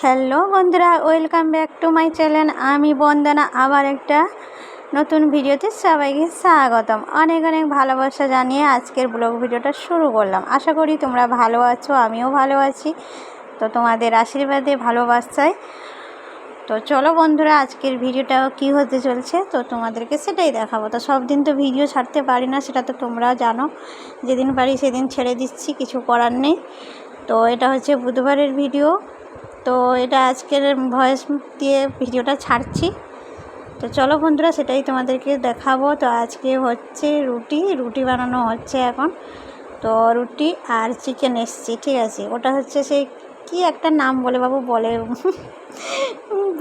Hello বন্ধুরা, welcome back to my channel. আমি বন্দনা আবার একটা নতুন ভিডিওতে সবাইকে স্বাগতম। অনেক অনেক ভালোবাসা জানিয়ে আজকের ব্লগ ভিডিওটা শুরু করলাম। আশা করি তোমরা ভালো আছো, আমিও ভালো আছি। তো তোমাদের আশীর্বাদে ভালোবাসায় তো চলো বন্ধুরা, আজকের ভিডিওটা কি হতে চলছে তো তোমাদেরকে সেটাই দেখাবো। তো সব দিন তো ভিডিও ছাড়তে পারি না, সেটা তো তোমরা জানো। যেদিন পারি সেদিন ছেড়ে দিচ্ছি, কিছু করার নেই। তো এটা হচ্ছে বুধবারের ভিডিও। তো এটা আজকের ভয়েস দিয়ে ভিডিওটা ছাড়ছি। তো চলো বন্ধুরা, সেটাই তোমাদেরকে দেখাবো। তো আজকে হচ্ছে রুটি বানানো হচ্ছে এখন। তো রুটি আর চিকেন এসছে, ঠিক আছে। ওটা হচ্ছে সেই কি একটা নাম বলে বাবু বলে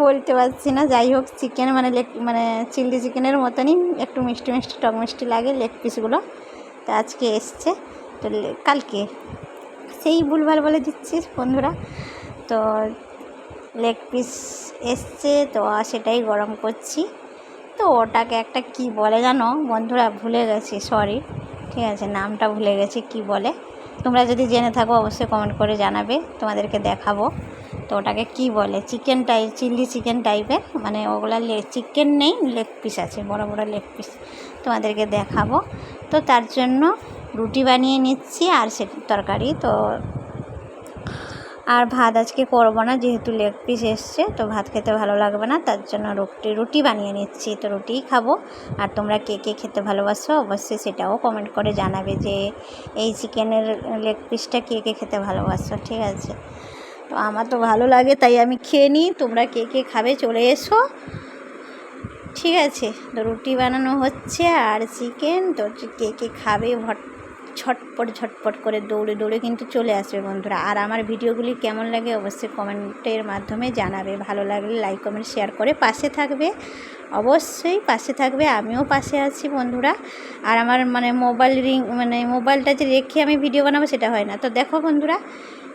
বলতে পারছি না। যাই হোক, চিকেন মানে চিলি চিকেনের মতনই, একটু মিষ্টি মিষ্টি টক মিষ্টি লাগে লেগ পিসগুলো। তো আজকে এসছে, তো কালকে সেই ভুলভাল বলে দিচ্ছিস বন্ধুরা। তো লেগ পিস এসছে, তো সেটাই গরম করছি। তো ওটাকে একটা কি বলে জানো বন্ধুরা, ভুলে গেছি, সরি, ঠিক আছে, নামটা ভুলে গেছি কি বলে। তোমরা যদি জেনে থাকো অবশ্যই কমেন্ট করে জানাবে, তোমাদেরকে দেখাবো। তো ওটাকে কি বলে, চিকেন টাইপ, চিলি চিকেন টাইপের, মানে ওগুলা চিকেন নেই, লেগ পিস আছে, বড় বড় লেগ পিস, তোমাদেরকে দেখাবো। তো তার জন্য রুটি বানিয়ে নিচ্ছি আর সে তরকারি। তো আর ভাত আজকে করবো না, যেহেতু লেগ পিস এসছে, তো ভাত খেতে ভালো লাগবে না, তার জন্য রুটি বানিয়ে নিচ্ছি। তো রুটিই খাবো। আর তোমরা কে কে খেতে ভালোবাসো অবশ্যই সেটাও কমেন্ট করে জানাবে, যে এই চিকেনের লেগ পিসটা কে কে খেতে ভালোবাসো, ঠিক আছে। তো আমার তো ভালো লাগে, তাই আমি খেয়ে নিই। তোমরা কে কে খাবে চলে এসো, ঠিক আছে। তো রুটি বানানো হচ্ছে আর চিকেন, তো কে কে খাবে ঝটপট করে দৌড়ে দৌড়ে কিন্তু চলে আসবে বন্ধুরা। আর আমার ভিডিওগুলি কেমন লাগে অবশ্যই কমেন্টের মাধ্যমে জানাবে। ভালো লাগলে লাইক কমেন্ট শেয়ার করে পাশে থাকবে, অবশ্যই পাশে থাকবে। আমিও পাশে আছি বন্ধুরা। আর আমার মোবাইলটা যে রেখে আমি ভিডিও বানাবো সেটা হয় না। তো দেখো বন্ধুরা,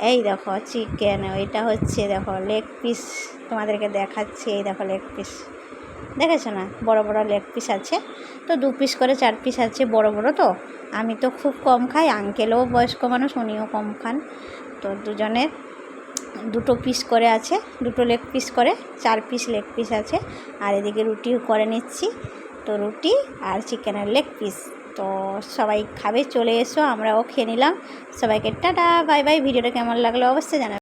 এই দেখো চিকেন, এটা হচ্ছে দেখো লেগ পিস, তোমাদেরকে দেখাচ্ছি। এই দেখো লেগ পিস, দেখেছো না, বড় বড় লেগ পিস আছে। তো 2 পিস করে 4 পিস আছে, বড় বড়। তো আমি তো খুব কম খাই, আঙ্কেলও বয়স্ক মানুষ, উনিও কম খান। তো দুজনের 2 পিস করে আছে, 2 লেগ পিস করে 4 পিস লেগ পিস আছে। আর এদিকে রুটি করে নিচ্ছি। তো রুটি আর চিকেনের লেগ পিস। তো সবাই খাবে, চলে এসো, আমরাও খেয়ে নিলাম। সবাইকে টাটা বাই বাই। ভিডিওটা কেমন লাগলো অবশ্যই জানাবে।